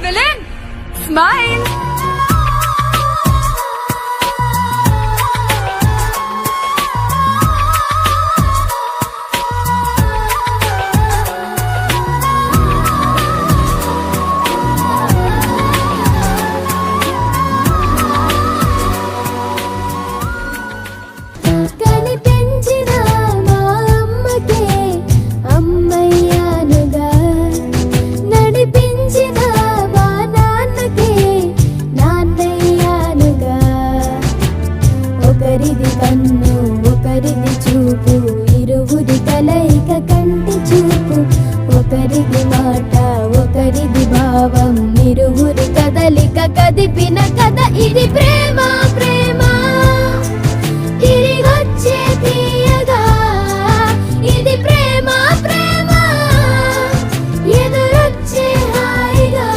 villain, smile. ఒకరిది కన్ను ఒకరిది చూపు ఇరువురి కలయిక కంటి చూపు ఒకరిది మాట ఒకరిది భావం ఇరువురి కదలిక కదిపిన కథ ఇది ప్రేమ